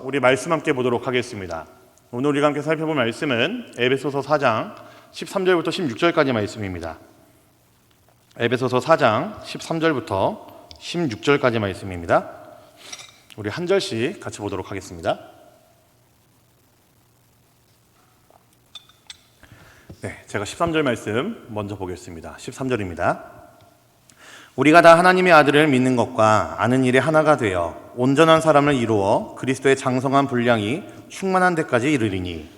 우리 말씀 함께 보도록 하겠습니다. 오늘 우리가 함께 살펴볼 말씀은 에베소서 4장 13절부터 16절까지 말씀입니다. 에베소서 4장 13절부터 16절까지 말씀입니다. 우리 한 절씩 같이 보도록 하겠습니다. 제가 13절 말씀 먼저 보겠습니다. 13절입니다. 우리가 다 하나님의 아들을 믿는 것과 아는 일에 하나가 되어 온전한 사람을 이루어 그리스도의 장성한 분량이 충만한 데까지 이르리니,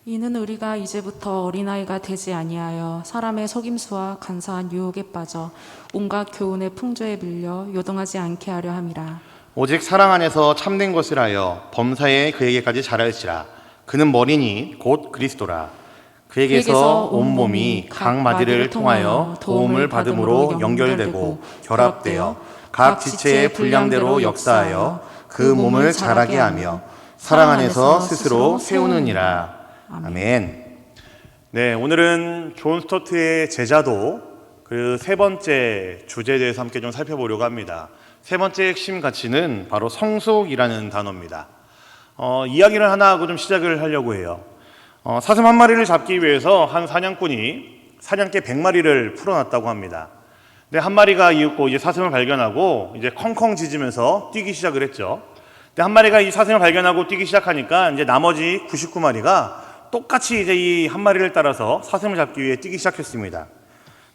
이는 우리가 이제부터 어린아이가 되지 아니하여 사람의 속임수와 간사한 유혹에 빠져 온갖 교훈의 풍조에 밀려 요동하지 않게 하려 함이라. 오직 사랑 안에서 참된 것을 하여 범사에 그에게까지 자랄지라. 그는 머리니 곧 그리스도라. 그에게서 온 몸이 각 마디를 통하여 도움을 받음으로 연결되고 결합되어 각 지체의 분량대로 역사하여 그 몸을 자라게 하며 사랑 안에서 스스로 세우느니라. 아멘. 오늘은 존 스토트의 제자도 그 세 번째 주제에 대해서 함께 좀 살펴보려고 합니다. 세 번째 핵심 가치는 바로 성숙이라는 단어입니다. 이야기를 하나 하고 좀 시작을 하려고 해요. 사슴 한 마리를 잡기 위해서 한 사냥꾼이 사냥개 100마리를 풀어놨다고 합니다. 근데 한 마리가 이윽고 이제 사슴을 발견하고 이제 컹컹 짖으면서 뛰기 시작을 했죠. 근데 한 마리가 이 사슴을 발견하고 뛰기 시작하니까 이제 나머지 99마리가 똑같이 이제 이 한 마리를 따라서 사슴을 잡기 위해 뛰기 시작했습니다.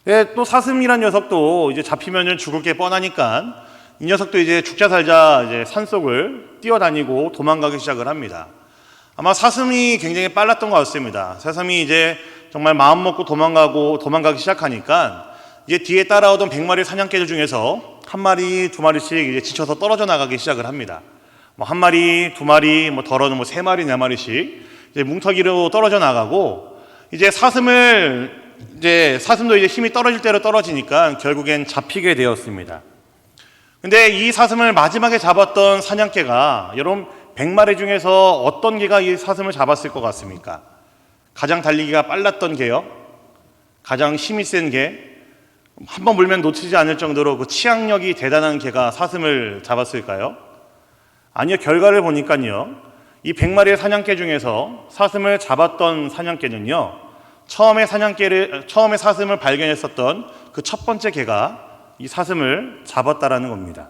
근데 또 사슴이란 녀석도 이제 잡히면은 죽을 게 뻔하니까 이 녀석도 이제 죽자 살자 이제 산속을 뛰어다니고 도망가기 시작을 합니다. 아마 사슴이 굉장히 빨랐던 것 같습니다. 사슴이 이제 정말 마음 먹고 도망가기 시작하니까 이제 뒤에 따라오던 100마리 사냥개들 중에서 한 마리, 두 마리씩 이제 지쳐서 떨어져 나가기 시작을 합니다. 한 마리, 두 마리, 덜어는 세 마리, 네 마리씩 이제 뭉터기로 떨어져 나가고 이제 사슴도 이제 힘이 떨어질 대로 떨어지니까 결국엔 잡히게 되었습니다. 근데 이 사슴을 마지막에 잡았던 사냥개가 여러분 100마리 중에서 어떤 개가 이 사슴을 잡았을 것 같습니까? 가장 달리기가 빨랐던 개요? 가장 힘이 센 개? 한번 물면 놓치지 않을 정도로 그 치악력이 대단한 개가 사슴을 잡았을까요? 아니요, 결과를 보니까요, 이 100마리의 사냥개 중에서 사슴을 잡았던 사냥개는요, 처음에 사슴을 발견했었던 그 첫 번째 개가 이 사슴을 잡았다라는 겁니다.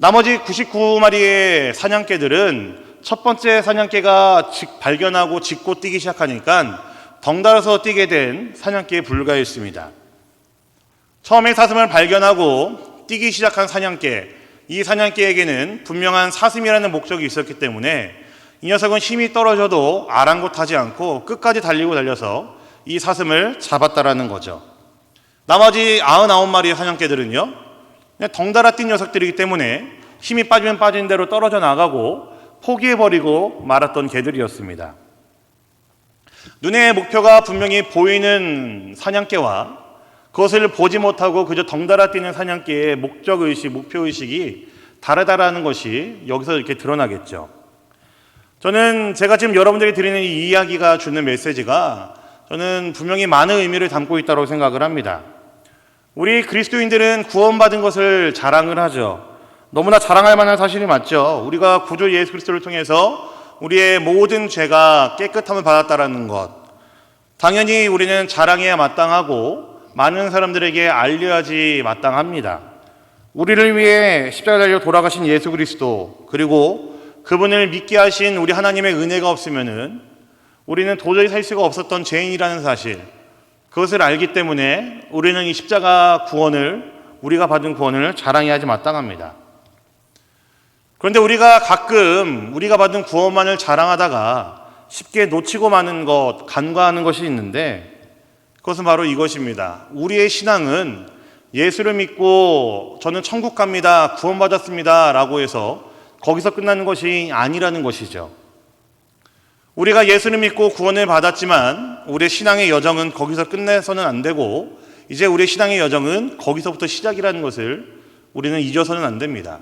나머지 99마리의 사냥개들은 첫 번째 사냥개가 발견하고 짖고 뛰기 시작하니까 덩달아서 뛰게 된 사냥개에 불과했습니다. 처음에 사슴을 발견하고 뛰기 시작한 사냥개, 이 사냥개에게는 분명한 사슴이라는 목적이 있었기 때문에 이 녀석은 힘이 떨어져도 아랑곳하지 않고 끝까지 달려서 이 사슴을 잡았다라는 거죠. 나머지 99마리의 사냥개들은요, 그냥 덩달아 뛴 녀석들이기 때문에 힘이 빠지면 빠진 대로 떨어져 나가고 포기해버리고 말았던 개들이었습니다. 눈에 목표가 분명히 보이는 사냥개와 그것을 보지 못하고 그저 덩달아 뛰는 사냥개의 목적의식, 목표의식이 다르다라는 것이 여기서 이렇게 드러나겠죠. 저는 제가 지금 여러분들에게 드리는 이 이야기가 주는 메시지가 저는 분명히 많은 의미를 담고 있다고 생각을 합니다. 우리 그리스도인들은 구원받은 것을 자랑을 하죠. 너무나 자랑할 만한 사실이 맞죠. 우리가 구주 예수 그리스도를 통해서 우리의 모든 죄가 깨끗함을 받았다라는 것, 당연히 우리는 자랑해야 마땅하고 많은 사람들에게 알려야지 마땅합니다. 우리를 위해 십자가 달려 돌아가신 예수 그리스도, 그리고 그분을 믿게 하신 우리 하나님의 은혜가 없으면은 우리는 도저히 살 수가 없었던 죄인이라는 사실, 그것을 알기 때문에 우리는 이 십자가 구원을, 우리가 받은 구원을 자랑해야 하지 마땅합니다. 그런데 우리가 가끔 우리가 받은 구원만을 자랑하다가 쉽게 놓치고 마는 것, 간과하는 것이 있는데 그것은 바로 이것입니다. 우리의 신앙은 예수를 믿고 저는 천국 갑니다, 구원받았습니다 라고 해서 거기서 끝나는 것이 아니라는 것이죠. 우리가 예수를 믿고 구원을 받았지만 우리의 신앙의 여정은 거기서 끝내서는 안 되고 이제 우리의 신앙의 여정은 거기서부터 시작이라는 것을 우리는 잊어서는 안 됩니다.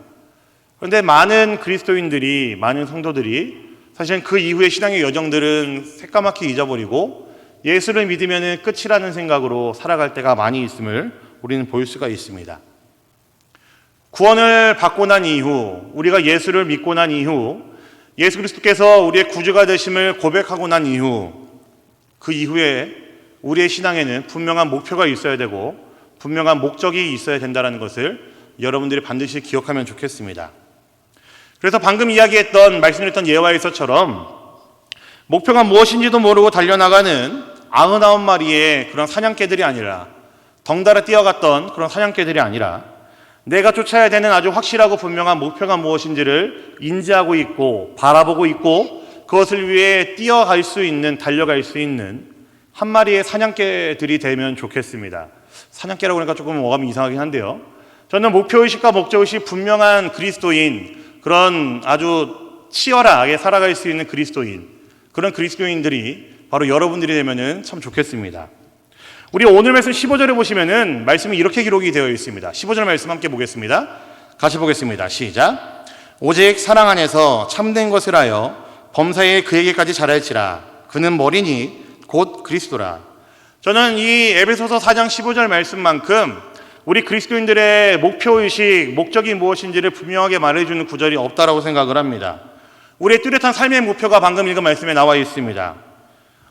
그런데 많은 그리스도인들이, 많은 성도들이 사실은 그 이후의 신앙의 여정들은 새까맣게 잊어버리고 예수를 믿으면 끝이라는 생각으로 살아갈 때가 많이 있음을 우리는 볼 수가 있습니다. 구원을 받고 난 이후, 우리가 예수를 믿고 난 이후, 예수 그리스도께서 우리의 구주가 되심을 고백하고 난 이후, 그 이후에 우리의 신앙에는 분명한 목표가 있어야 되고 분명한 목적이 있어야 된다는 것을 여러분들이 반드시 기억하면 좋겠습니다. 그래서 방금 이야기했던, 말씀드렸던 예화에서처럼 목표가 무엇인지도 모르고 달려나가는 99마리의 그런 사냥개들이 아니라, 덩달아 뛰어갔던 그런 사냥개들이 아니라, 내가 쫓아야 되는 아주 확실하고 분명한 목표가 무엇인지를 인지하고 있고 바라보고 있고 그것을 위해 뛰어갈 수 있는, 달려갈 수 있는 한 마리의 사냥개들이 되면 좋겠습니다. 사냥개라고 하니까 조금 어감이 이상하긴 한데요. 저는 목표의식과 목적의식이 분명한 그리스도인, 그런 아주 치열하게 살아갈 수 있는 그리스도인, 그런 그리스도인들이 바로 여러분들이 되면 참 좋겠습니다. 우리 오늘 말씀 15절에 보시면은 말씀이 이렇게 기록이 되어 있습니다. 15절 말씀 함께 보겠습니다. 같이 보겠습니다. 시작. 오직 사랑 안에서 참된 것을 하여 범사에 그에게까지 자랄지라. 그는 머리니 곧 그리스도라. 저는 이 에베소서 4장 15절 말씀만큼 우리 그리스도인들의 목표의식, 목적이 무엇인지를 분명하게 말해주는 구절이 없다라고 생각을 합니다. 우리의 뚜렷한 삶의 목표가 방금 읽은 말씀에 나와 있습니다.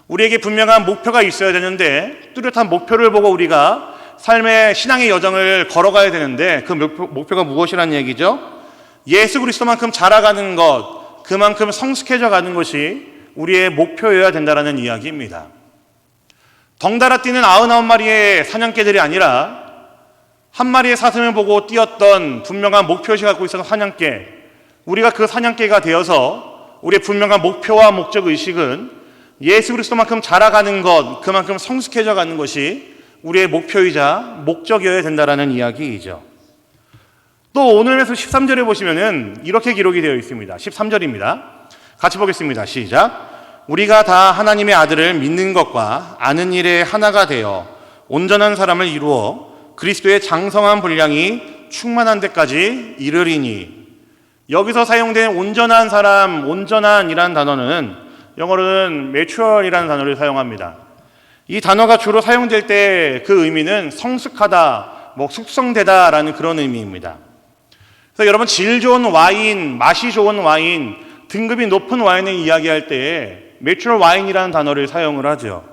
우리에게 분명한 목표가 있어야 되는데, 뚜렷한 목표를 보고 우리가 삶의 신앙의 여정을 걸어가야 되는데, 그 목표가 무엇이라는 얘기죠? 예수 그리스도만큼 자라가는 것, 그만큼 성숙해져 가는 것이 우리의 목표여야 된다는 이야기입니다. 덩달아 뛰는 99마리의 사냥개들이 아니라 한 마리의 사슴을 보고 뛰었던 분명한 목표의식을 갖고 있었던 사냥개, 우리가 그 사냥개가 되어서 우리의 분명한 목표와 목적의식은 예수 그리스도만큼 자라가는 것, 그만큼 성숙해져 가는 것이 우리의 목표이자 목적이어야 된다는 이야기이죠. 또 오늘 말씀 13절에 보시면은 이렇게 기록이 되어 있습니다. 13절입니다. 같이 보겠습니다. 시작. 우리가 다 하나님의 아들을 믿는 것과 아는 일에 하나가 되어 온전한 사람을 이루어 그리스도의 장성한 분량이 충만한 데까지 이르리니. 여기서 사용된 온전한 사람, 온전한이라는 단어는 영어로는 mature이라는 단어를 사용합니다. 이 단어가 주로 사용될 때 그 의미는 성숙하다, 숙성되다라는 그런 의미입니다. 그래서 여러분, 질 좋은 와인, 맛이 좋은 와인, 등급이 높은 와인을 이야기할 때 mature 와인이라는 단어를 사용을 하죠.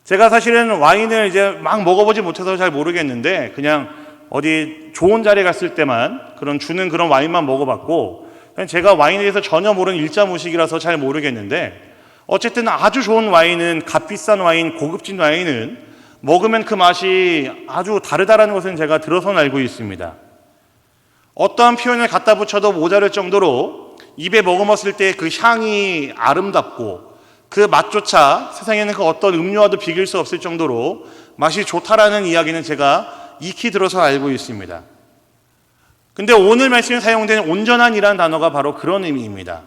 제가 사실은 와인을 이제 막 먹어보지 못해서 잘 모르겠는데, 그냥 어디 좋은 자리에 갔을 때만 주는 그런 와인만 먹어봤고, 제가 와인에 대해서 전혀 모르는 일자무식이라서 잘 모르겠는데, 어쨌든 아주 좋은 와인은, 값비싼 와인, 고급진 와인은 먹으면 그 맛이 아주 다르다라는 것은 제가 들어서는 알고 있습니다. 어떠한 표현을 갖다 붙여도 모자랄 정도로 입에 머금었을 때 그 향이 아름답고 그 맛조차 세상에는 그 어떤 음료와도 비길 수 없을 정도로 맛이 좋다라는 이야기는 제가 익히 들어서 알고 있습니다. 근데 오늘 말씀에 사용된 온전한이라는 단어가 바로 그런 의미입니다.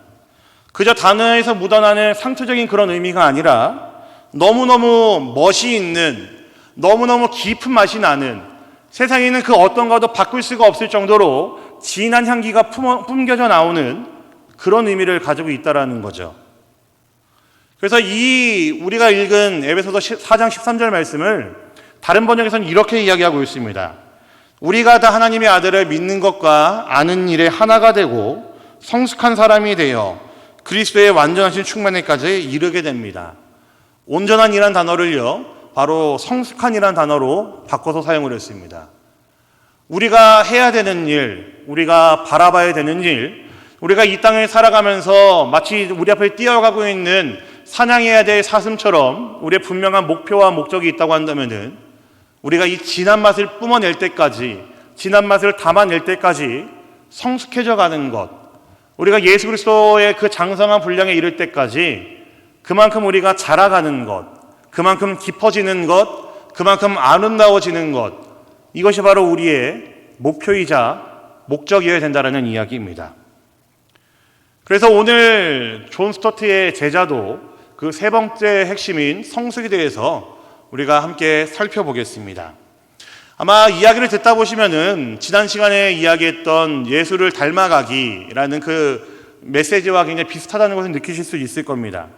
그저 단어에서 묻어나는 상투적인 그런 의미가 아니라 너무너무 멋이 있는, 너무너무 깊은 맛이 나는, 세상에 있는 그 어떤 것도 바꿀 수가 없을 정도로 진한 향기가 풍겨져 나오는 그런 의미를 가지고 있다는 거죠. 그래서 이 우리가 읽은 에베소서 4장 13절 말씀을 다른 번역에서는 이렇게 이야기하고 있습니다. 우리가 다 하나님의 아들을 믿는 것과 아는 일에 하나가 되고 성숙한 사람이 되어 그리스도의 완전하신 충만에까지 이르게 됩니다. 온전한이란 단어를요, 바로 성숙한이란 단어로 바꿔서 사용을 했습니다. 우리가 해야 되는 일, 우리가 바라봐야 되는 일, 우리가 이 땅을 살아가면서 마치 우리 앞에 뛰어가고 있는 사냥해야 될 사슴처럼 우리의 분명한 목표와 목적이 있다고 한다면은, 우리가 이 진한 맛을 뿜어낼 때까지, 진한 맛을 담아낼 때까지 성숙해져 가는 것, 우리가 예수 그리스도의 그 장성한 분량에 이를 때까지 그만큼 우리가 자라가는 것, 그만큼 깊어지는 것, 그만큼 아름다워지는 것, 이것이 바로 우리의 목표이자 목적이어야 된다는 이야기입니다. 그래서 오늘 존 스토트의 제자도 그 세 번째 핵심인 성숙에 대해서 우리가 함께 살펴보겠습니다. 아마 이야기를 듣다 보시면은 지난 시간에 이야기했던 예수를 닮아가기라는 그 메시지와 굉장히 비슷하다는 것을 느끼실 수 있을 겁니다.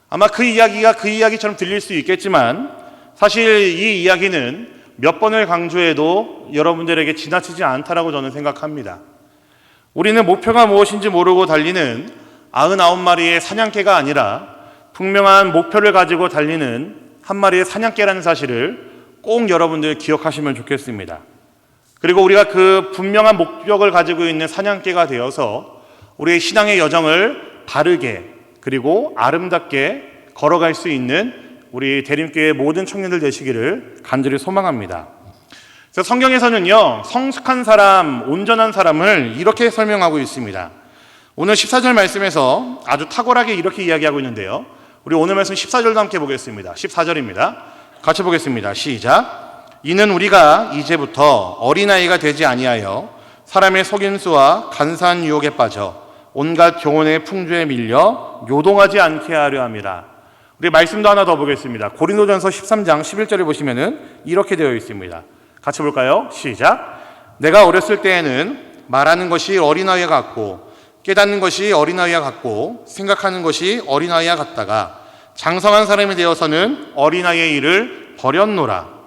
아마 그 이야기가 그 이야기처럼 들릴 수 있겠지만, 사실 이 이야기는 몇 번을 강조해도 여러분들에게 지나치지 않다라고 저는 생각합니다. 우리는 목표가 무엇인지 모르고 달리는 99마리의 사냥개가 아니라 분명한 목표를 가지고 달리는 한 마리의 사냥개라는 사실을 꼭 여러분들 기억하시면 좋겠습니다. 그리고 우리가 그 분명한 목적을 가지고 있는 사냥개가 되어서 우리의 신앙의 여정을 바르게 그리고 아름답게 걸어갈 수 있는 우리 대림교회 모든 청년들 되시기를 간절히 소망합니다. 그래서 성경에서는요, 성숙한 사람, 온전한 사람을 이렇게 설명하고 있습니다. 오늘 14절 말씀에서 아주 탁월하게 이렇게 이야기하고 있는데요. 우리 오늘 말씀 14절도 함께 보겠습니다. 14절입니다. 같이 보겠습니다. 시작. 이는 우리가 이제부터 어린아이가 되지 아니하여 사람의 속임수와 간사한 유혹에 빠져 온갖 교훈의 풍조에 밀려 요동하지 않게 하려 함이라. 우리 말씀도 하나 더 보겠습니다. 고린도전서 13장 11절에 보시면은 이렇게 되어 있습니다. 같이 볼까요? 시작. 내가 어렸을 때에는 말하는 것이 어린아이와 같고 깨닫는 것이 어린아이와 같고 생각하는 것이 어린아이와 같다가 장성한 사람이 되어서는 어린아이의 일을 버렸노라.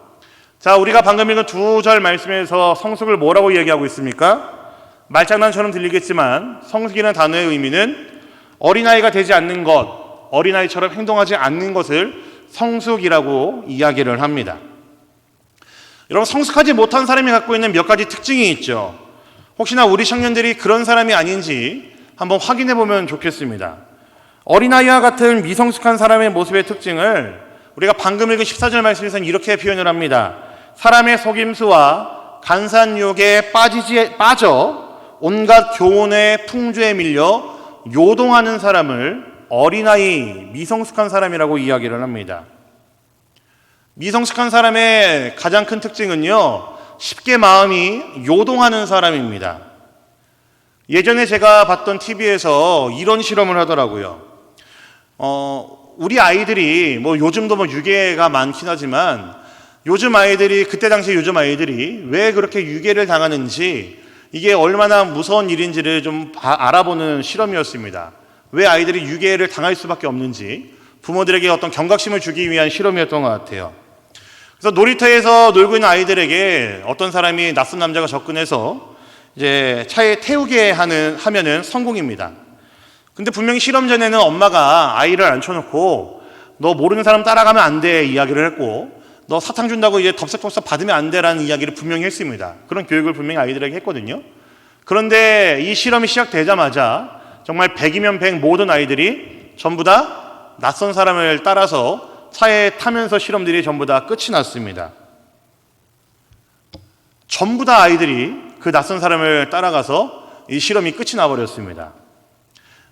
자, 우리가 방금 읽은 두 절 말씀에서 성숙을 뭐라고 얘기하고 있습니까? 말장난처럼 들리겠지만 성숙이라는 단어의 의미는 어린아이가 되지 않는 것, 어린아이처럼 행동하지 않는 것을 성숙이라고 이야기를 합니다. 여러분, 성숙하지 못한 사람이 갖고 있는 몇 가지 특징이 있죠. 혹시나 우리 청년들이 그런 사람이 아닌지 한번 확인해 보면 좋겠습니다. 어린아이와 같은 미성숙한 사람의 모습의 특징을 우리가 방금 읽은 14절 말씀에서는 이렇게 표현을 합니다. 사람의 속임수와 간사한 유혹에 빠져 온갖 교훈의 풍조에 밀려 요동하는 사람을 어린아이, 미성숙한 사람이라고 이야기를 합니다. 미성숙한 사람의 가장 큰 특징은요, 쉽게 마음이 요동하는 사람입니다. 예전에 제가 봤던 TV에서 이런 실험을 하더라고요. 우리 아이들이 요즘도 유괴가 많긴 하지만 요즘 아이들이, 그때 당시 요즘 아이들이 왜 그렇게 유괴를 당하는지, 이게 얼마나 무서운 일인지를 좀 알아보는 실험이었습니다. 왜 아이들이 유괴를 당할 수밖에 없는지 부모들에게 어떤 경각심을 주기 위한 실험이었던 것 같아요. 그래서 놀이터에서 놀고 있는 아이들에게 어떤 사람이 낯선 남자가 접근해서 이제 차에 태우게 하면은 성공입니다. 근데 분명히 실험 전에는 엄마가 아이를 앉혀놓고 너 모르는 사람 따라가면 안 돼 이야기를 했고, 너 사탕 준다고 이제 덥석덥석 받으면 안 돼라는 이야기를 분명히 했습니다. 그런 교육을 분명히 아이들에게 했거든요. 그런데 이 실험이 시작되자마자 정말 100이면 100 모든 아이들이 전부 다 낯선 사람을 따라서 차에 타면서 실험들이 전부 다 끝이 났습니다. 전부 다 아이들이 그 낯선 사람을 따라가서 이 실험이 끝이 나버렸습니다.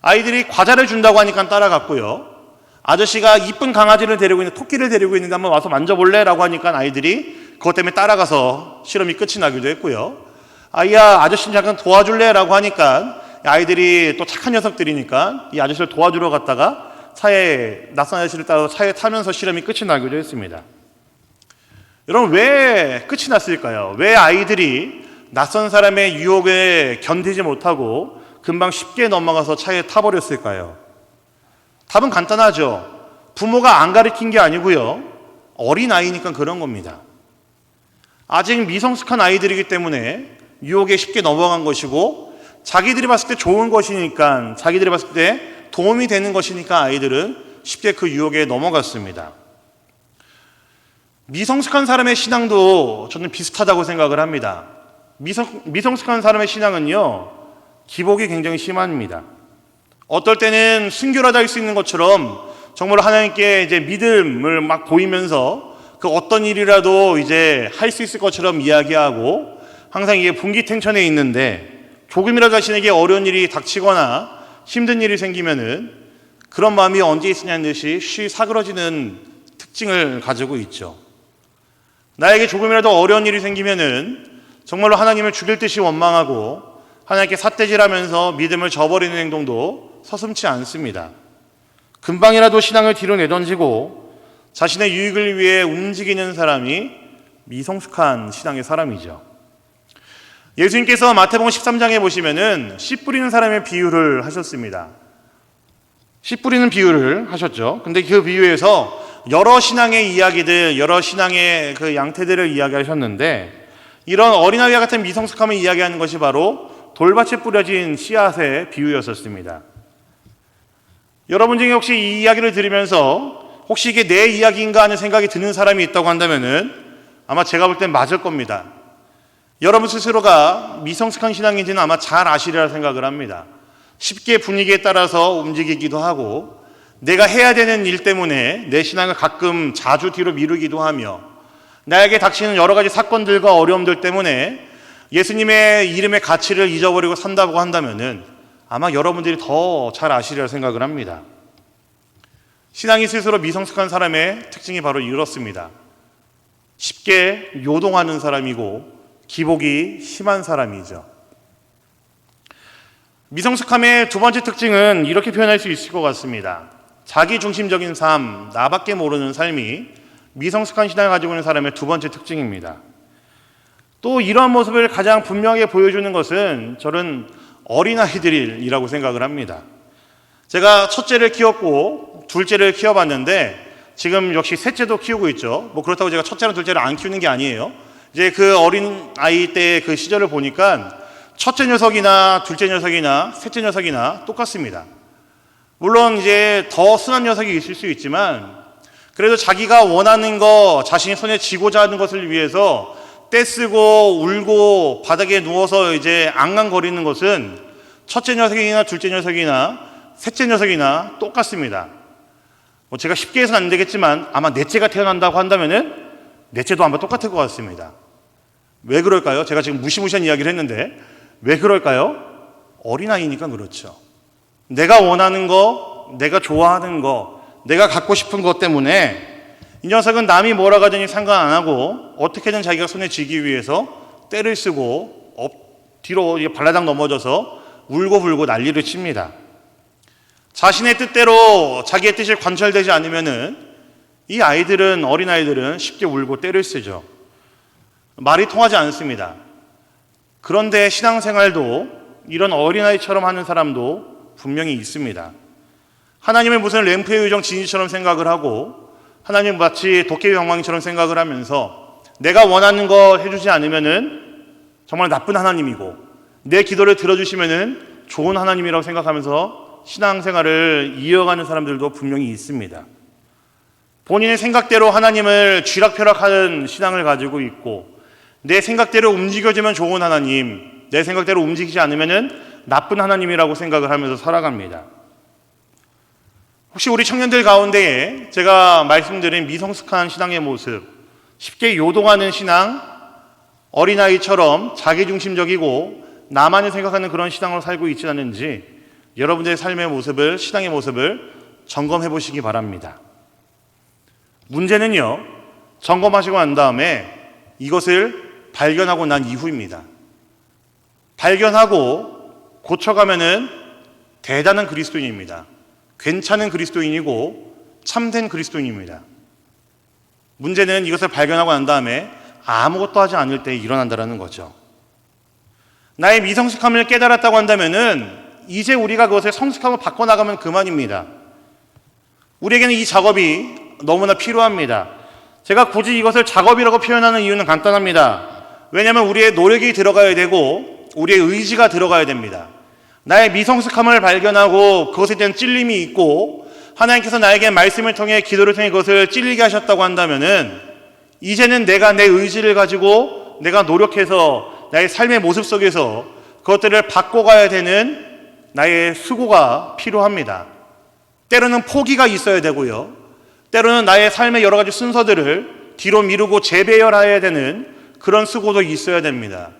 아이들이 과자를 준다고 하니까 따라갔고요. 아저씨가 이쁜 강아지를 데리고 있는, 토끼를 데리고 있는데 한번 와서 만져볼래? 라고 하니까 아이들이 그것 때문에 따라가서 실험이 끝이 나기도 했고요. 아이야, 아저씨 잠깐 도와줄래? 라고 하니까 아이들이 또 착한 녀석들이니까 이 아저씨를 도와주러 갔다가 낯선 아저씨를 따라서 차에 타면서 실험이 끝이 나기도 했습니다. 여러분, 왜 끝이 났을까요? 왜 아이들이 낯선 사람의 유혹에 견디지 못하고 금방 쉽게 넘어가서 차에 타버렸을까요? 답은 간단하죠. 부모가 안 가르친 게 아니고요, 어린아이니까 그런 겁니다. 아직 미성숙한 아이들이기 때문에 유혹에 쉽게 넘어간 것이고, 자기들이 봤을 때 좋은 것이니까, 자기들이 봤을 때 도움이 되는 것이니까 아이들은 쉽게 그 유혹에 넘어갔습니다. 미성숙한 사람의 신앙도 저는 비슷하다고 생각을 합니다. 미성숙한 사람의 신앙은요, 기복이 굉장히 심합니다. 어떨 때는 순결하다 할 수 있는 것처럼 정말 하나님께 이제 믿음을 막 보이면서 그 어떤 일이라도 이제 할 수 있을 것처럼 이야기하고 항상 이게 분기탱천에 있는데, 조금이라도 자신에게 어려운 일이 닥치거나 힘든 일이 생기면은 그런 마음이 언제 있으냐는 듯이 쉬 사그러지는 특징을 가지고 있죠. 나에게 조금이라도 어려운 일이 생기면은 정말로 하나님을 죽일 듯이 원망하고 하나님께 삿대질하면서 믿음을 저버리는 행동도 서슴지 않습니다. 금방이라도 신앙을 뒤로 내던지고 자신의 유익을 위해 움직이는 사람이 미성숙한 신앙의 사람이죠. 예수님께서 마태복음 13장에 보시면은 씨 뿌리는 사람의 비유를 하셨습니다. 씨 뿌리는 비유를 하셨죠. 근데 그 비유에서 여러 신앙의 이야기들, 여러 신앙의 그 양태들을 이야기하셨는데 이런 어린아이와 같은 미성숙함을 이야기하는 것이 바로 돌밭에 뿌려진 씨앗의 비유였었습니다. 여러분 중에 혹시 이 이야기를 들으면서 혹시 이게 내 이야기인가 하는 생각이 드는 사람이 있다고 한다면은 아마 제가 볼 땐 맞을 겁니다. 여러분 스스로가 미성숙한 신앙인지는 아마 잘 아시리라 생각을 합니다. 쉽게 분위기에 따라서 움직이기도 하고 내가 해야 되는 일 때문에 내 신앙을 가끔 자주 뒤로 미루기도 하며 나에게 닥치는 여러 가지 사건들과 어려움들 때문에 예수님의 이름의 가치를 잊어버리고 산다고 한다면은 아마 여러분들이 더 잘 아시리라 생각을 합니다. 신앙이 스스로 미성숙한 사람의 특징이 바로 이렇습니다. 쉽게 요동하는 사람이고 기복이 심한 사람이죠. 미성숙함의 두 번째 특징은 이렇게 표현할 수 있을 것 같습니다. 자기중심적인 삶, 나밖에 모르는 삶이 미성숙한 신앙을 가지고 있는 사람의 두 번째 특징입니다. 또 이러한 모습을 가장 분명하게 보여주는 것은 저는 어린아이들이라고 생각을 합니다. 제가 첫째를 키웠고 둘째를 키워봤는데 지금 역시 셋째도 키우고 있죠. 그렇다고 제가 첫째랑 둘째를 안 키우는 게 아니에요. 이제 그 어린 아이 때의 그 시절을 보니까 첫째 녀석이나 둘째 녀석이나 셋째 녀석이나 똑같습니다. 물론 이제 더 순한 녀석이 있을 수 있지만 그래도 자기가 원하는 거 자신이 손에 쥐고자 하는 것을 위해서 떼쓰고 울고 바닥에 누워서 이제 앙앙거리는 것은 첫째 녀석이나 둘째 녀석이나 셋째 녀석이나 똑같습니다. 제가 쉽게 해서는 안 되겠지만 아마 넷째가 태어난다고 한다면은 넷째도 아마 똑같을 것 같습니다. 왜 그럴까요? 제가 지금 무시무시한 이야기를 했는데 왜 그럴까요? 어린아이니까 그렇죠. 내가 원하는 거, 내가 좋아하는 거, 내가 갖고 싶은 것 때문에 이 녀석은 남이 뭐라 하더니 상관 안 하고 어떻게든 자기가 손에 쥐기 위해서 떼를 쓰고 뒤로 발라당 넘어져서 울고불고 난리를 칩니다. 자신의 뜻대로 자기의 뜻이 관철되지 않으면은 이 아이들은, 어린아이들은 쉽게 울고 떼를 쓰죠. 말이 통하지 않습니다. 그런데 신앙생활도 이런 어린아이처럼 하는 사람도 분명히 있습니다. 하나님을 무슨 램프의 요정 진이처럼 생각을 하고 하나님 마치 도깨비 방망이처럼 생각을 하면서 내가 원하는 거 해주지 않으면은 정말 나쁜 하나님이고 내 기도를 들어주시면은 좋은 하나님이라고 생각하면서 신앙생활을 이어가는 사람들도 분명히 있습니다. 본인의 생각대로 하나님을 쥐락펴락하는 신앙을 가지고 있고 내 생각대로 움직여지면 좋은 하나님, 내 생각대로 움직이지 않으면은 나쁜 하나님이라고 생각을 하면서 살아갑니다. 혹시 우리 청년들 가운데에 제가 말씀드린 미성숙한 신앙의 모습, 쉽게 요동하는 신앙, 어린아이처럼 자기중심적이고 나만을 생각하는 그런 신앙으로 살고 있지 않은지 여러분들의 삶의 모습을, 신앙의 모습을 점검해 보시기 바랍니다. 문제는요, 점검하시고 난 다음에 이것을 발견하고 난 이후입니다. 발견하고 고쳐가면은 대단한 그리스도인입니다. 괜찮은 그리스도인이고 참된 그리스도인입니다. 문제는 이것을 발견하고 난 다음에 아무것도 하지 않을 때 일어난다는 거죠. 나의 미성숙함을 깨달았다고 한다면은 이제 우리가 그것을 성숙함으로 바꿔나가면 그만입니다. 우리에게는 이 작업이 너무나 필요합니다. 제가 굳이 이것을 작업이라고 표현하는 이유는 간단합니다. 왜냐하면 우리의 노력이 들어가야 되고 우리의 의지가 들어가야 됩니다. 나의 미성숙함을 발견하고 그것에 대한 찔림이 있고 하나님께서 나에게 말씀을 통해 기도를 통해 그것을 찔리게 하셨다고 한다면은 이제는 내가 내 의지를 가지고 내가 노력해서 나의 삶의 모습 속에서 그것들을 바꿔가야 되는 나의 수고가 필요합니다. 때로는 포기가 있어야 되고요. 때로는 나의 삶의 여러 가지 순서들을 뒤로 미루고 재배열해야 되는 그런 수고도 있어야 됩니다.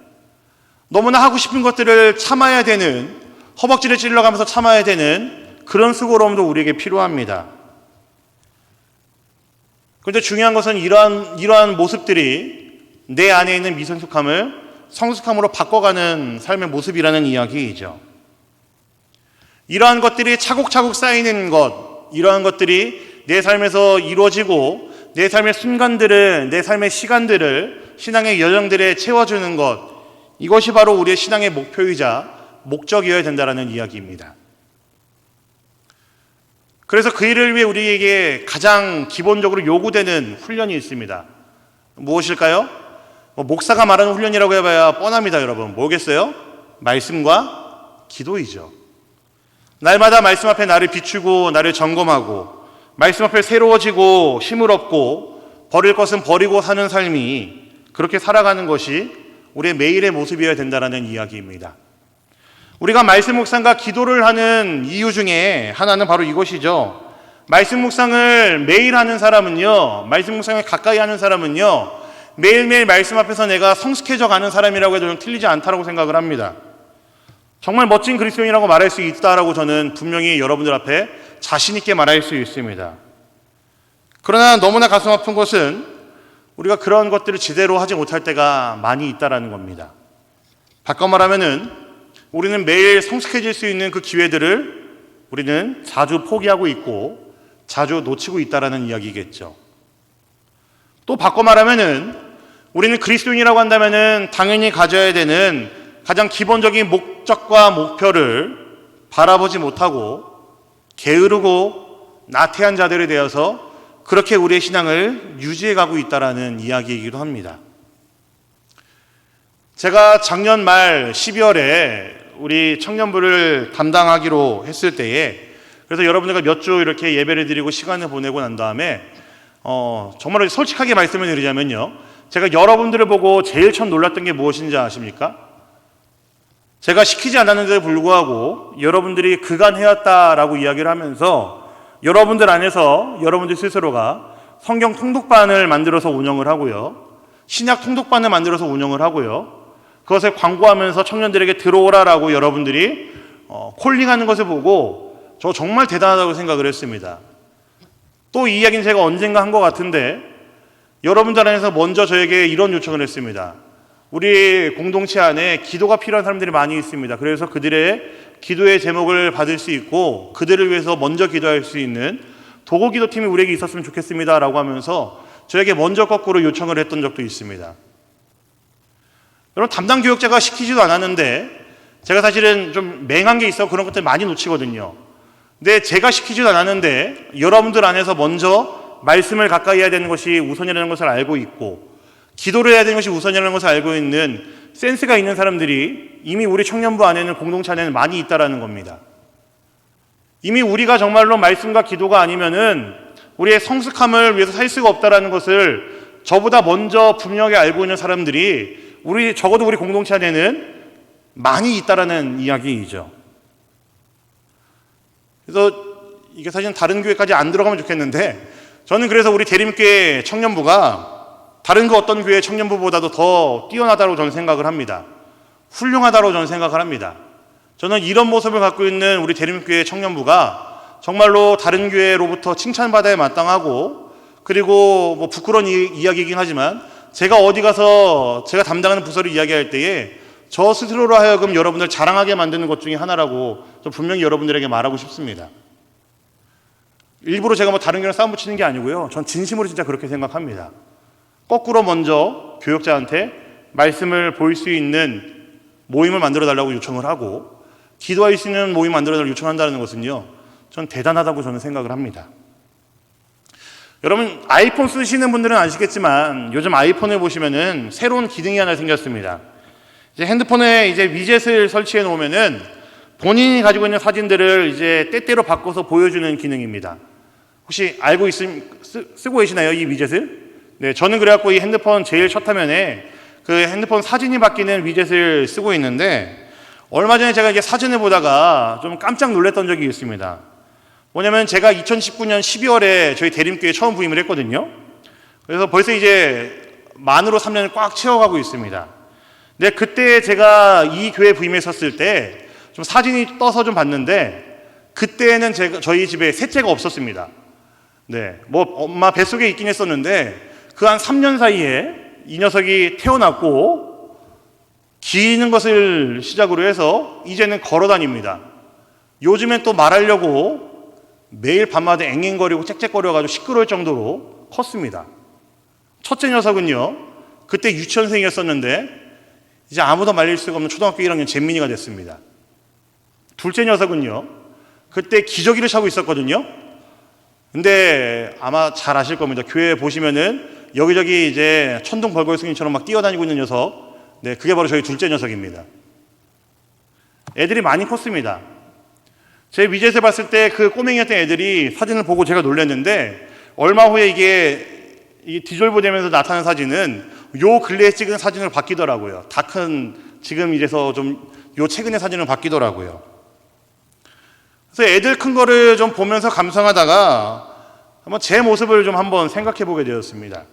너무나 하고 싶은 것들을 참아야 되는, 허벅지를 찔러가면서 참아야 되는 그런 수고로움도 우리에게 필요합니다. 그런데 중요한 것은 이러한 모습들이 내 안에 있는 미성숙함을 성숙함으로 바꿔가는 삶의 모습이라는 이야기이죠. 이러한 것들이 차곡차곡 쌓이는 것, 이러한 것들이 내 삶에서 이루어지고 내 삶의 순간들을, 내 삶의 시간들을 신앙의 여정들에 채워주는 것, 이것이 바로 우리의 신앙의 목표이자 목적이어야 된다는 이야기입니다. 그래서 그 일을 위해 우리에게 가장 기본적으로 요구되는 훈련이 있습니다. 무엇일까요? 목사가 말하는 훈련이라고 해봐야 뻔합니다, 여러분. 뭐겠어요? 말씀과 기도이죠. 날마다 말씀 앞에 나를 비추고 나를 점검하고 말씀 앞에 새로워지고 힘을 얻고 버릴 것은 버리고 사는 삶이, 그렇게 살아가는 것이 우리의 매일의 모습이어야 된다는 이야기입니다. 우리가 말씀 묵상과 기도를 하는 이유 중에 하나는 바로 이것이죠. 말씀 묵상을 매일 하는 사람은요, 말씀 묵상을 가까이 하는 사람은요, 매일매일 말씀 앞에서 내가 성숙해져 가는 사람이라고 해도 좀 틀리지 않다고 생각을 합니다. 정말 멋진 그리스도인이라고 말할 수 있다라고 저는 분명히 여러분들 앞에 자신 있게 말할 수 있습니다. 그러나 너무나 가슴 아픈 것은 우리가 그런 것들을 제대로 하지 못할 때가 많이 있다라는 겁니다. 바꿔 말하면은 우리는 매일 성숙해질 수 있는 그 기회들을 우리는 자주 포기하고 있고 자주 놓치고 있다라는 이야기겠죠. 또 바꿔 말하면은 우리는 그리스도인이라고 한다면은 당연히 가져야 되는 가장 기본적인 목적과 목표를 바라보지 못하고 게으르고 나태한 자들이 되어서 그렇게 우리의 신앙을 유지해 가고 있다라는 이야기이기도 합니다. 제가 작년 말 12월에 우리 청년부를 담당하기로 했을 때에, 그래서 여러분들과 몇 주 이렇게 예배를 드리고 시간을 보내고 난 다음에 정말 솔직하게 말씀을 드리자면요, 제가 여러분들을 보고 제일 처음 놀랐던 게 무엇인지 아십니까? 제가 시키지 않았는데도 불구하고 여러분들이 그간해왔다라고 이야기를 하면서 여러분들 안에서 여러분들 스스로가 성경 통독반을 만들어서 운영을 하고요, 신약 통독반을 만들어서 운영을 하고요, 그것을 광고하면서 청년들에게 들어오라라고 여러분들이 콜링하는 것을 보고 저 정말 대단하다고 생각을 했습니다. 또 이 이야기는 제가 언젠가 한 것 같은데 여러분들 안에서 먼저 저에게 이런 요청을 했습니다. 우리 공동체 안에 기도가 필요한 사람들이 많이 있습니다. 그래서 그들의 기도의 제목을 받을 수 있고 그들을 위해서 먼저 기도할 수 있는 도구기도팀이 우리에게 있었으면 좋겠습니다 라고 하면서 저에게 먼저 거꾸로 요청을 했던 적도 있습니다. 여러분, 담당 교역자가 시키지도 않았는데 제가 사실은 좀 맹한 게 있어 그런 것들 많이 놓치거든요. 근데 제가 시키지도 않았는데 여러분들 안에서 먼저 말씀을 가까이 해야 되는 것이 우선이라는 것을 알고 있고 기도를 해야 되는 것이 우선이라는 것을 알고 있는 센스가 있는 사람들이 이미 우리 청년부 안에는, 공동체 안에는 많이 있다라는 겁니다. 이미 우리가 정말로 말씀과 기도가 아니면은 우리의 성숙함을 위해서 살 수가 없다라는 것을 저보다 먼저 분명히 알고 있는 사람들이 적어도 우리 공동체 안에는 많이 있다라는 이야기이죠. 그래서 이게 사실 다른 교회까지 안 들어가면 좋겠는데, 저는 그래서 우리 대림교회 청년부가 다른 그 어떤 교회 청년부보다도 더 뛰어나다고 저는 생각을 합니다. 훌륭하다고 저는 생각을 합니다. 저는 이런 모습을 갖고 있는 우리 대림교회 청년부가 정말로 다른 교회로부터 칭찬받아야 마땅하고, 그리고 뭐 부끄러운 이야기이긴 하지만 제가 어디 가서 제가 담당하는 부서를 이야기할 때에 저 스스로로 하여금 여러분들 자랑하게 만드는 것 중에 하나라고 좀 분명히 여러분들에게 말하고 싶습니다. 일부러 제가 뭐 다른 교회랑 싸움 붙이는 게 아니고요, 전 진심으로 진짜 그렇게 생각합니다. 거꾸로 먼저 교역자한테 말씀을 볼 수 있는 모임을 만들어 달라고 요청을 하고 기도할 수 있는 모임 만들어 달라고 요청한다는 것은요, 전 대단하다고 저는 생각을 합니다. 여러분, 아이폰 쓰시는 분들은 아시겠지만 요즘 아이폰을 보시면은 새로운 기능이 하나 생겼습니다. 이제 핸드폰에 이제 위젯을 설치해 놓으면은 본인이 가지고 있는 사진들을 이제 때때로 바꿔서 보여주는 기능입니다. 혹시 알고 쓰고 계시나요, 이 위젯을? 네, 저는 그래갖고 이 핸드폰 제일 첫 화면에 그 핸드폰 사진이 바뀌는 위젯을 쓰고 있는데, 얼마 전에 제가 이게 사진을 보다가 좀 깜짝 놀랐던 적이 있습니다. 뭐냐면 제가 2019년 12월에 저희 대림교회에 처음 부임을 했거든요. 그래서 벌써 이제 만으로 3년을 꽉 채워가고 있습니다. 근데 그때 제가 이 교회 부임에 섰을 때 좀 사진이 떠서 좀 봤는데, 그때는 저희 집에 셋째가 없었습니다. 네, 뭐 엄마 뱃속에 있긴 했었는데 그 한 3년 사이에 이 녀석이 태어났고 기는 것을 시작으로 해서 이제는 걸어 다닙니다. 요즘엔 또 말하려고 매일 밤마다 앵앵거리고 짹짹거려가지고 시끄러울 정도로 컸습니다. 첫째 녀석은요, 그때 유치원생이었었는데 이제 아무도 말릴 수가 없는 초등학교 1학년 잼민이가 됐습니다. 둘째 녀석은요, 그때 기저귀를 차고 있었거든요. 근데 아마 잘 아실 겁니다. 교회 보시면은 여기저기 이제 천둥 벌거리 승인처럼 막 뛰어다니고 있는 녀석, 네, 그게 바로 저희 둘째 녀석입니다. 애들이 많이 컸습니다. 제 위젯에 봤을 때 그 꼬맹이였던 애들이 사진을 보고 제가 놀랐는데, 얼마 후에 이게 디졸브 되면서 나타난 사진은 요 근래에 찍은 사진을 바뀌더라고요. 다 큰, 지금 이래서 좀 요 최근의 사진을 바뀌더라고요. 그래서 애들 큰 거를 좀 보면서 감상하다가 한번 제 모습을 좀 한번 생각해 보게 되었습니다.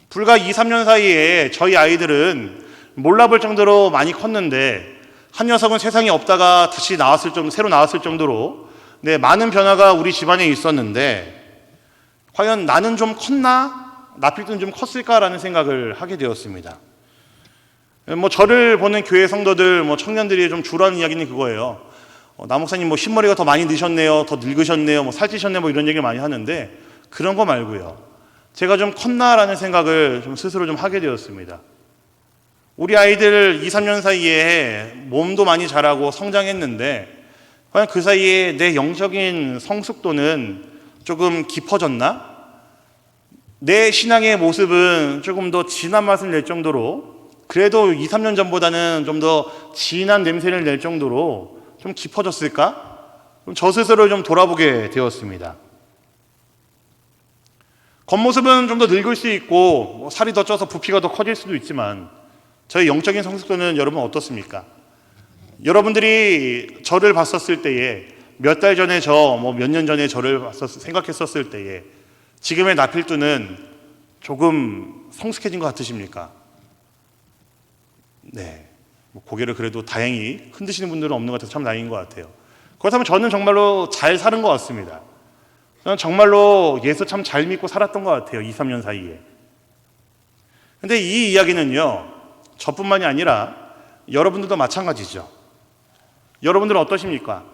불과 2, 3년 사이에 저희 아이들은 몰라볼 정도로 많이 컸는데, 한 녀석은 세상에 없다가 다시 나왔을 정도, 새로 나왔을 정도로, 네, 많은 변화가 우리 집안에 있었는데, 과연 나는 좀 컸나? 나필드는 좀 컸을까라는 생각을 하게 되었습니다. 저를 보는 교회 성도들, 청년들이 좀 주로 하는 이야기는 그거예요. 나 목사님 흰머리가 더 많이 드셨네요, 더 늙으셨네요, 살찌셨네요, 이런 얘기를 많이 하는데, 그런 거 말고요. 제가 좀 컸나라는 생각을 좀 스스로 좀 하게 되었습니다. 우리 아이들 2, 3년 사이에 몸도 많이 자라고 성장했는데, 과연 그 사이에 내 영적인 성숙도는 조금 깊어졌나? 내 신앙의 모습은 조금 더 진한 맛을 낼 정도로, 그래도 2, 3년 전보다는 좀 더 진한 냄새를 낼 정도로 좀 깊어졌을까? 저 스스로를 좀 돌아보게 되었습니다. 겉모습은 좀 더 늙을 수 있고, 살이 더 쪄서 부피가 더 커질 수도 있지만, 저의 영적인 성숙도는 여러분 어떻습니까? 여러분들이 저를 봤었을 때에, 몇 달 전에 몇 년 전에 저를 생각했었을 때에, 지금의 나필두는 조금 성숙해진 것 같으십니까? 네. 고개를 그래도 다행히 흔드시는 분들은 없는 것 같아서 참 다행인 것 같아요. 그렇다면 저는 정말로 잘 사는 것 같습니다. 저는 정말로 예수 참 잘 믿고 살았던 것 같아요. 2, 3년 사이에. 근데 이 이야기는요, 저뿐만이 아니라 여러분들도 마찬가지죠. 여러분들은 어떠십니까?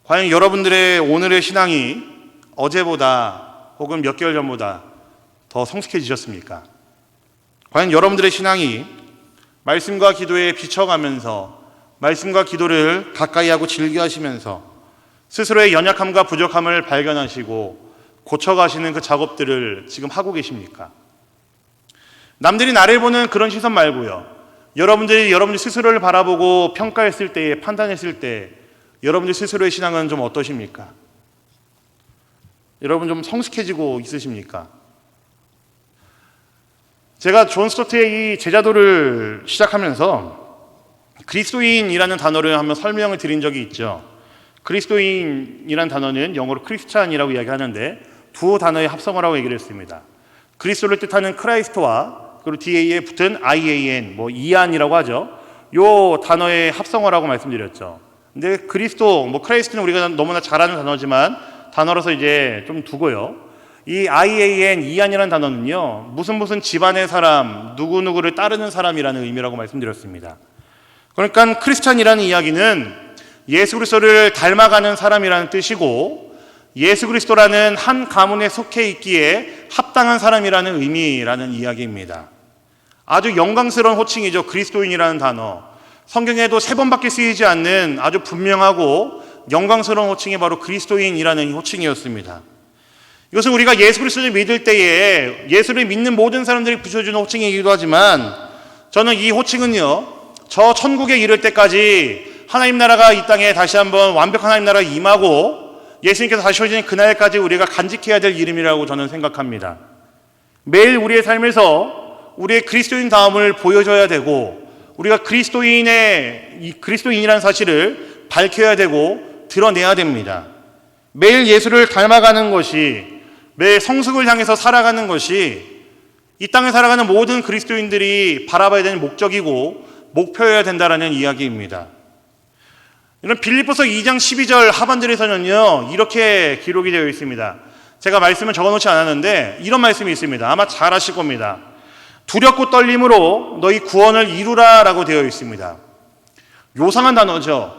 과연 여러분들의 오늘의 신앙이 어제보다 혹은 몇 개월 전보다 더 성숙해지셨습니까? 과연 여러분들의 신앙이 말씀과 기도에 비춰가면서, 말씀과 기도를 가까이 하고 즐겨하시면서 스스로의 연약함과 부족함을 발견하시고 고쳐가시는 그 작업들을 지금 하고 계십니까? 남들이 나를 보는 그런 시선 말고요, 여러분들 스스로를 바라보고 평가했을 때에, 판단했을 때 여러분들 스스로의 신앙은 좀 어떠십니까? 여러분 좀 성숙해지고 있으십니까? 제가 존 스토트의 이 제자도를 시작하면서 그리스도인이라는 단어를 한번 설명을 드린 적이 있죠. 그리스도인이라는 단어는 영어로 크리스찬이라고 이야기하는데, 두 단어의 합성어라고 얘기를 했습니다. 그리스도를 뜻하는 크라이스트와 그리고 뒤에 붙은 IAN, 이안이라고 하죠. 요 단어의 합성어라고 말씀드렸죠. 근데 그리스도, 크라이스트는 우리가 너무나 잘 아는 단어지만 단어로서 이제 좀 두고요. 이 IAN, 이안이라는 단어는요, 무슨 집안의 사람, 누구누구를 따르는 사람이라는 의미라고 말씀드렸습니다. 그러니까 크리스찬이라는 이야기는 예수 그리스도를 닮아가는 사람이라는 뜻이고, 예수 그리스도라는 한 가문에 속해 있기에 합당한 사람이라는 의미라는 이야기입니다. 아주 영광스러운 호칭이죠. 그리스도인이라는 단어. 성경에도 3번밖에 쓰이지 않는 아주 분명하고 영광스러운 호칭이 바로 그리스도인이라는 호칭이었습니다. 이것은 우리가 예수 그리스도를 믿을 때에 예수를 믿는 모든 사람들이 붙여주는 호칭이기도 하지만, 저는 이 호칭은요, 저 천국에 이를 때까지 하나님 나라가 이 땅에 다시 한번 완벽한 하나님 나라가 임하고 예수님께서 다시 오시는 그날까지 우리가 간직해야 될 이름이라고 저는 생각합니다. 매일 우리의 삶에서 우리의 그리스도인 다움을 보여줘야 되고, 우리가 그리스도인이라는 사실을 밝혀야 되고 드러내야 됩니다. 매일 예수를 닮아가는 것이, 매일 성숙을 향해서 살아가는 것이 이 땅에 살아가는 모든 그리스도인들이 바라봐야 되는 목적이고 목표여야 된다는 이야기입니다. 이런 빌립보서 2장 12절 하반절에서는요, 이렇게 기록이 되어 있습니다. 제가 말씀을 적어놓지 않았는데 이런 말씀이 있습니다. 아마 잘 아실 겁니다. 두렵고 떨림으로 너희 구원을 이루라 라고 되어 있습니다. 요상한 단어죠.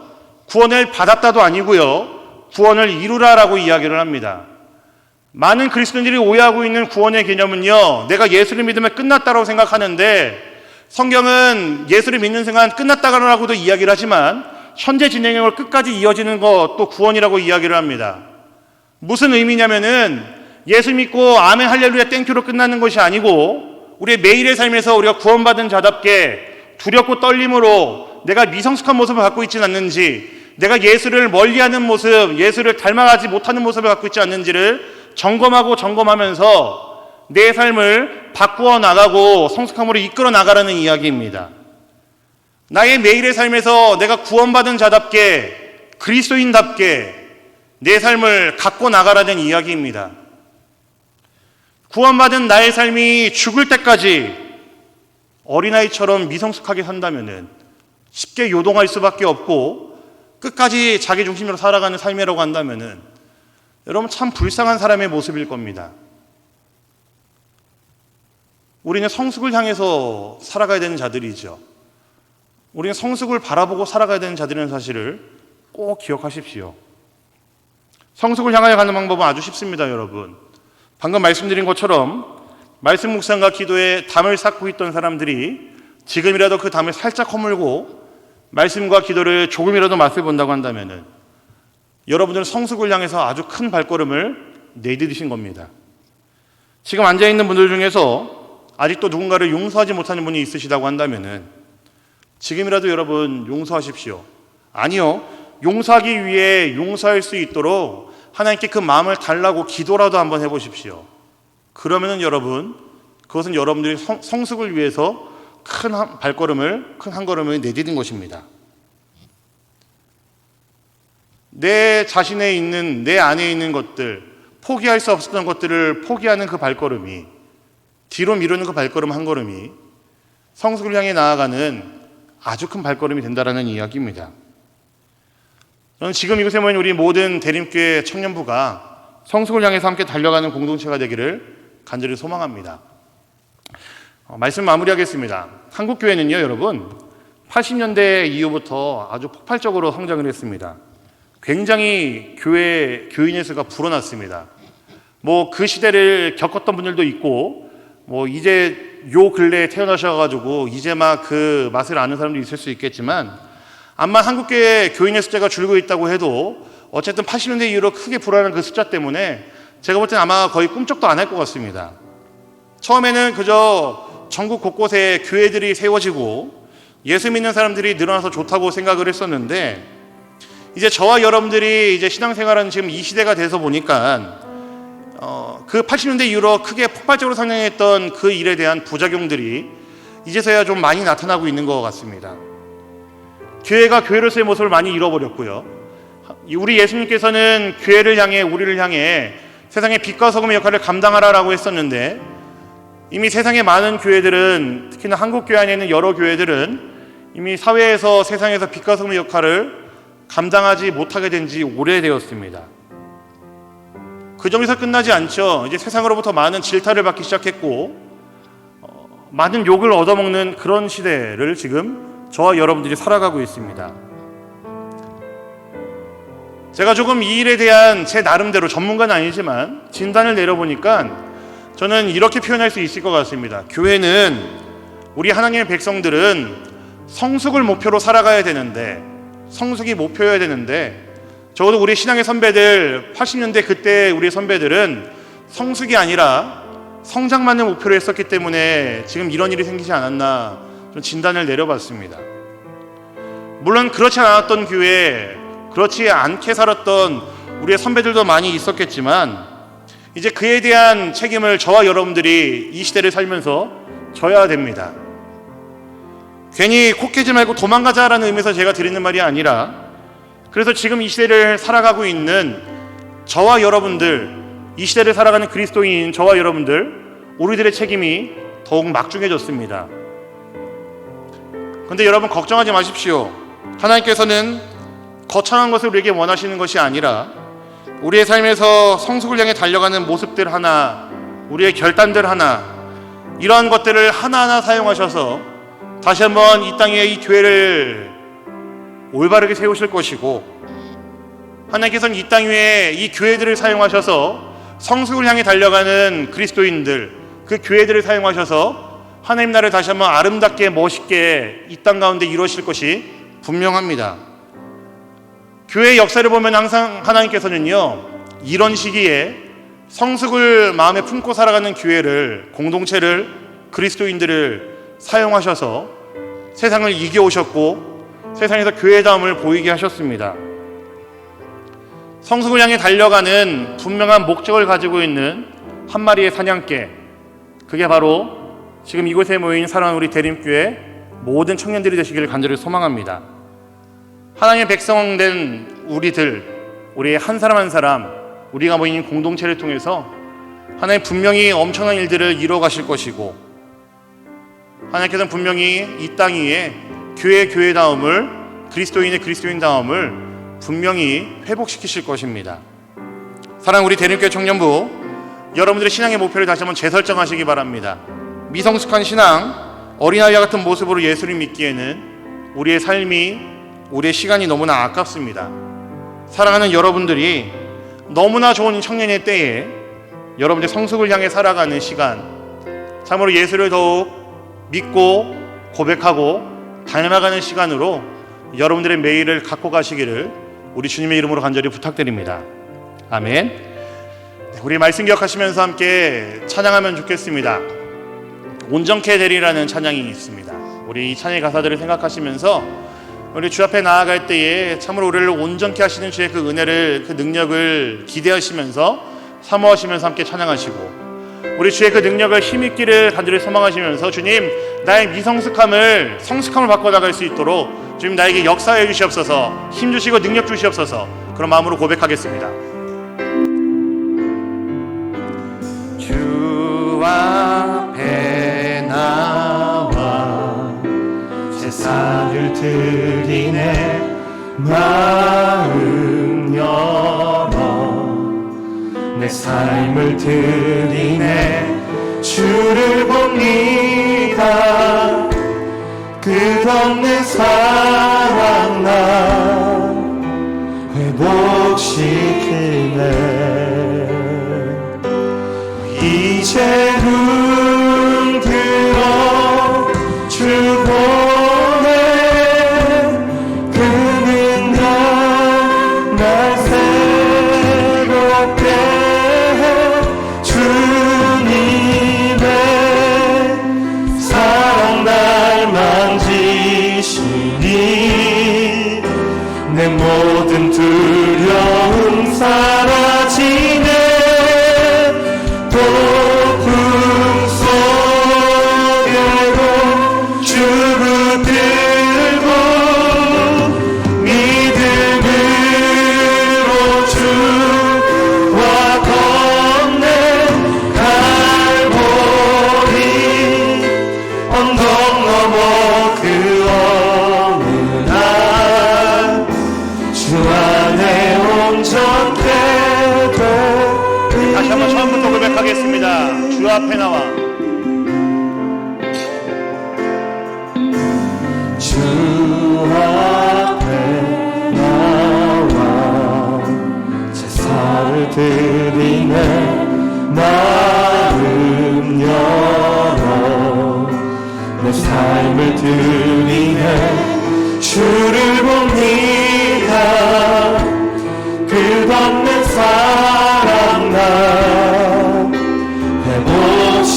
구원을 받았다도 아니고요, 구원을 이루라 라고 이야기를 합니다. 많은 그리스도인들이 오해하고 있는 구원의 개념은요, 내가 예수를 믿으면 끝났다고 생각하는데, 성경은 예수를 믿는 순간 끝났다라고도 이야기를 하지만 현재 진행형을 끝까지 이어지는 것도 구원이라고 이야기를 합니다. 무슨 의미냐면은 예수 믿고 아멘 할렐루야 땡큐로 끝나는 것이 아니고 우리의 매일의 삶에서 우리가 구원받은 자답게 두렵고 떨림으로 내가 미성숙한 모습을 갖고 있지는 않는지, 내가 예수를 멀리하는 모습, 예수를 닮아가지 못하는 모습을 갖고 있지 않는지를 점검하면서 내 삶을 바꾸어 나가고 성숙함으로 이끌어 나가라는 이야기입니다. 나의 매일의 삶에서 내가 구원받은 자답게, 그리스도인답게 내 삶을 갖고 나가라는 이야기입니다. 구원받은 나의 삶이 죽을 때까지 어린아이처럼 미성숙하게 산다면 쉽게 요동할 수밖에 없고 끝까지 자기 중심으로 살아가는 삶이라고 한다면 여러분 참 불쌍한 사람의 모습일 겁니다. 우리는 성숙을 향해서 살아가야 되는 자들이죠. 우리는 성숙을 바라보고 살아가야 되는 자들이라는 사실을 꼭 기억하십시오. 성숙을 향하여 가는 방법은 아주 쉽습니다, 여러분. 방금 말씀드린 것처럼 말씀 묵상과 기도에 담을 쌓고 있던 사람들이 지금이라도 그 담을 살짝 허물고 말씀과 기도를 조금이라도 맛을 본다고 한다면 여러분들은 성숙을 향해서 아주 큰 발걸음을 내디디신 겁니다. 지금 앉아있는 분들 중에서 아직도 누군가를 용서하지 못하는 분이 있으시다고 한다면 지금이라도 여러분 용서하십시오. 아니요, 용서하기 위해 용서할 수 있도록 하나님께 그 마음을 달라고 기도라도 한번 해보십시오. 그러면은 여러분, 그것은 여러분들이 성숙을 위해서 큰 한 걸음을 내디딘 것입니다. 내 자신에 있는, 내 안에 있는 것들, 포기할 수 없었던 것들을 포기하는 그 발걸음이, 뒤로 미루는 그 발걸음 한 걸음이 성숙을 향해 나아가는 아주 큰 발걸음이 된다라는 이야기입니다. 저는 지금 이곳에 모인 우리 모든 대림교회 청년부가 성숙을 향해서 함께 달려가는 공동체가 되기를 간절히 소망합니다. 말씀 마무리하겠습니다. 한국교회는요, 여러분 80년대 이후부터 아주 폭발적으로 성장을 했습니다. 굉장히 교인의 수가 불어났습니다. 그 시대를 겪었던 분들도 있고 이제 요 근래에 태어나셔가지고 이제 막 그 맛을 아는 사람도 있을 수 있겠지만, 암만 한국교회 교인의 숫자가 줄고 있다고 해도 어쨌든 80년대 이후로 크게 불어나는 그 숫자 때문에 제가 볼 때는 아마 거의 꿈쩍도 안 할 것 같습니다. 처음에는 그저 전국 곳곳에 교회들이 세워지고 예수 믿는 사람들이 늘어나서 좋다고 생각을 했었는데, 이제 저와 여러분들이 이제 신앙생활하는 지금 이 시대가 돼서 보니까 그 80년대 이후로 크게 폭발적으로 성장했던 그 일에 대한 부작용들이 이제서야 좀 많이 나타나고 있는 것 같습니다. 교회가 교회로서의 모습을 많이 잃어버렸고요. 우리 예수님께서는 교회를 향해, 우리를 향해 세상의 빛과 소금의 역할을 감당하라라고 했었는데, 이미 세상의 많은 교회들은, 특히나 한국교회 안에 있는 여러 교회들은 이미 사회에서, 세상에서 빛과 소금의 역할을 감당하지 못하게 된 지 오래되었습니다. 그 점에서 끝나지 않죠. 이제 세상으로부터 많은 질타를 받기 시작했고 많은 욕을 얻어먹는 그런 시대를 지금 저와 여러분들이 살아가고 있습니다. 제가 조금 이 일에 대한 제 나름대로, 전문가는 아니지만 진단을 내려보니까 저는 이렇게 표현할 수 있을 것 같습니다. 교회는, 우리 하나님의 백성들은 성숙을 목표로 살아가야 되는데, 성숙이 목표여야 되는데, 적어도 우리 신앙의 선배들, 80년대 그때 우리 선배들은 성숙이 아니라 성장만을 목표로 했었기 때문에 지금 이런 일이 생기지 않았나 좀 진단을 내려봤습니다. 물론 그렇지 않았던 교회, 그렇지 않게 살았던 우리의 선배들도 많이 있었겠지만, 이제 그에 대한 책임을 저와 여러분들이 이 시대를 살면서 져야 됩니다. 괜히 코 깨지 말고 도망가자라는 의미에서 제가 드리는 말이 아니라, 그래서 지금 이 시대를 살아가고 있는 저와 여러분들, 이 시대를 살아가는 그리스도인인 저와 여러분들, 우리들의 책임이 더욱 막중해졌습니다. 그런데 여러분 걱정하지 마십시오. 하나님께서는 거창한 것을 우리에게 원하시는 것이 아니라 우리의 삶에서 성숙을 향해 달려가는 모습들 하나, 우리의 결단들 하나, 이러한 것들을 하나하나 사용하셔서 다시 한번 이 땅에 이 교회를 올바르게 세우실 것이고, 하나님께서는 이 땅 위에 이 교회들을 사용하셔서 성숙을 향해 달려가는 그리스도인들, 그 교회들을 사용하셔서 하나님 나라를 다시 한번 아름답게 멋있게 이 땅 가운데 이루어질 것이 분명합니다. 교회의 역사를 보면 항상 하나님께서는요, 이런 시기에 성숙을 마음에 품고 살아가는 교회를, 공동체를, 그리스도인들을 사용하셔서 세상을 이겨오셨고 세상에서 교회다움을 보이게 하셨습니다. 성숙을 향해 달려가는 분명한 목적을 가지고 있는 한 마리의 사냥개, 그게 바로 지금 이곳에 모인 사랑하는 우리 대림교회 모든 청년들이 되시기를 간절히 소망합니다. 하나님의 백성된 우리의 한 사람 한 사람, 우리가 모인 공동체를 통해서 하나님 분명히 엄청난 일들을 이루어 가실 것이고, 하나님께서는 분명히 이 땅 위에 교회다움을, 그리스도인의 그리스도인다움을 분명히 회복시키실 것입니다. 사랑하는 우리 대림교회 청년부, 여러분들의 신앙의 목표를 다시 한번 재설정하시기 바랍니다. 미성숙한 신앙, 어린아이와 같은 모습으로 예수를 믿기에는 우리의 삶이, 우리의 시간이 너무나 아깝습니다. 사랑하는 여러분들이 너무나 좋은 청년의 때에 여러분들의 성숙을 향해 살아가는 시간, 참으로 예수를 더욱 믿고 고백하고 닮아가는 시간으로 여러분들의 매일을 갖고 가시기를 우리 주님의 이름으로 간절히 부탁드립니다. 아멘. 우리 말씀 기억하시면서 함께 찬양하면 좋겠습니다. 온전케 되리라는 찬양이 있습니다. 우리 이 찬양의 가사들을 생각하시면서 우리 주 앞에 나아갈 때에 참으로 우리를 온전케 하시는 주의 그 은혜를, 그 능력을 기대하시면서 사모하시면서 함께 찬양하시고, 우리 주의 그 능력을 힘있기를 간절히 소망하시면서 주님, 나의 미성숙함을 성숙함을 바꿔나갈 수 있도록 주님 나에게 역사해 주시옵소서, 힘 주시고 능력 주시옵소서. 그런 마음으로 고백하겠습니다. 주 앞에 나와 제사를 드리네, 마음 열어 내 삶을 드리네. 주를 봅니다. 끝없는 사랑 나 회복시키네. 이제 눈 들어 주 보네. 그 능력 날 새롭게 해. 주님의 사랑 날 만지시니 내 모든 두려움 사라지네. 폭풍 속에도 주 붙들고 믿음으로 주와 걷네. 갈보리 언덕 넘어 그 어느 날 주 안에 온전케 돼. 다시 한번 처음부터 고백하겠습니다. 주 앞에 나와, 주 앞에 나와 제사를 드리네. 마음 열어 내 삶을 드리네. 주를 봅니다. 끝없는 사랑 나 회복시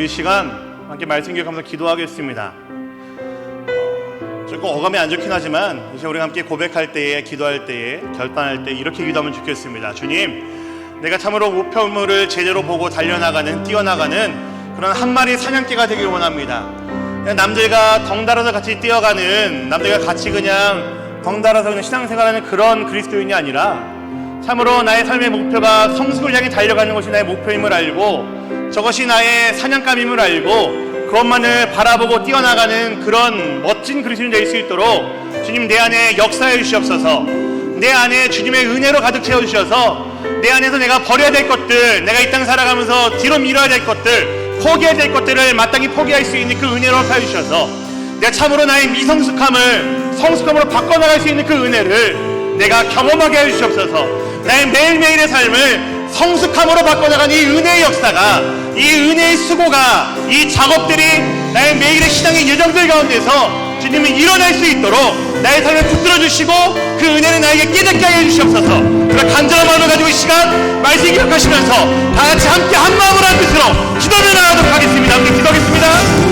우리 시간 함께 말씀 기억하면서 기도하겠습니다. 조금 어감이 안 좋긴 하지만 이제 우리 함께 고백할 때에, 기도할 때에, 결단할 때 이렇게 기도하면 좋겠습니다. 주님, 내가 참으로 목표물을 제대로 보고 달려나가는, 뛰어나가는 그런 한 마리 사냥개가 되길 원합니다. 그냥 남들과 덩달아서 같이 뛰어가는, 남들과 같이 그냥 덩달아서 그냥 신앙생활하는 그런 그리스도인이 아니라 참으로 나의 삶의 목표가 성숙을 향해 달려가는 것이 나의 목표임을 알고 저것이 나의 사냥감임을 알고 그것만을 바라보고 뛰어나가는 그런 멋진 그리스도인 될 수 있도록 주님 내 안에 역사해 주시옵소서. 내 안에 주님의 은혜로 가득 채워주셔서 내 안에서 내가 버려야 될 것들, 내가 이 땅 살아가면서 뒤로 밀어야 될 것들, 포기해야 될 것들을 마땅히 포기할 수 있는 그 은혜로 합하여 주셔서 내가 참으로 나의 미성숙함을 성숙함으로 바꿔나갈 수 있는 그 은혜를 내가 경험하게 해 주시옵소서. 나의 매일매일의 삶을 성숙함으로 바꿔나간 이 은혜의 역사가, 이 은혜의 수고가, 이 작업들이 나의 매일의 신앙의 예정들 가운데서 주님이 일어날 수 있도록 나의 삶을 붙들어 주시고 그 은혜를 나에게 깨닫게 하여 주시옵소서. 그런 간절한 마음을 가지고 이 시간 말씀 기억하시면서 다 같이 함께 한 마음으로 한 뜻으로 기도를 나가도록 하겠습니다. 함께 기도하겠습니다.